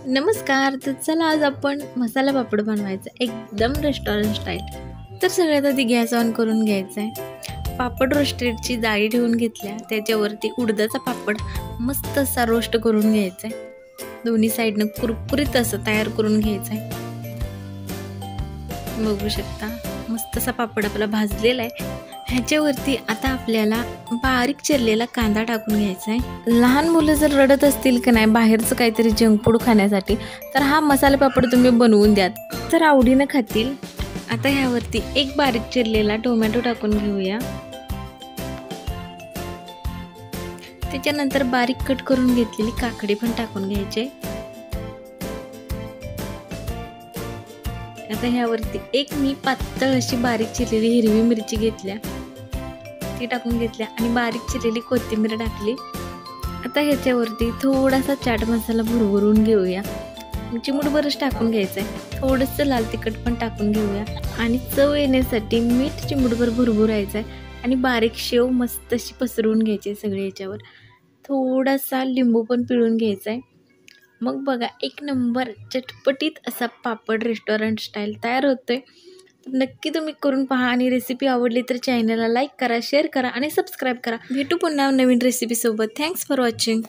नमस्कार. तर चला आज आपण मसाला पापड बनवायचा एकदम रेस्टॉरंट स्टाईल. तर सगळ्यात आधी गॅस ऑन करून घ्यायचा आहे. पापड रोस्टेडची जाळी ठेवून घेतल्या, त्याच्यावरती उडदाचा पापड मस्त असा रोस्ट करून घ्यायचा आहे. दोन्ही साईडनं कुरकुरीत असं तयार करून घ्यायचं आहे. बघू शकता मस्त असा पापड आपला भाजलेला आहे. ह्याच्यावरती आता आपल्याला बारीक चिरलेला कांदा टाकून घ्यायचा आहे. लहान मुलं जर रडत असतील की नाही बाहेरचं काहीतरी जंक फूड खाण्यासाठी, तर हा मसाला पापड तुम्ही बनवून द्या, तर आवडीनं खातील. आता ह्यावरती एक बारीक चिरलेला टोमॅटो टाकून घेऊया. त्याच्यानंतर बारीक कट करून घेतलेली काकडी पण टाकून घ्यायची. आता ह्यावरती एक मी पातळ अशी बारीक चिरलेली हिरवी मिरची घेतल्या, ती टाकून घेतल्या आणि बारीक चिरलेली कोथिंबीर टाकली. आता ह्याच्यावरती थोडासा चाट मसाला भुरभरून घेऊया. चिमूटभरच टाकून घ्यायचा आहे. थोडंसं लाल तिखट पण टाकून घेऊया आणि चव येण्यासाठी मीठ चिमूटभर भुरभुरायचं आहे आणि बारीक शेव मस्त अशी पसरवून घ्यायची आहे सगळे ह्याच्यावर. थोडासा लिंबू पण पिळून घ्यायचा आहे. मग बघा एक नंबर चटपटीत असा पापड रेस्टॉरंट स्टाईल तयार होतोय. नक्की तुम्ही करून पहा आणि रेसिपी आवडली तर चॅनलला लाईक करा, शेअर करा आणि सबस्क्राईब करा. भेटू पुन्हा नवीन रेसिपीसोबत. Thanks for watching.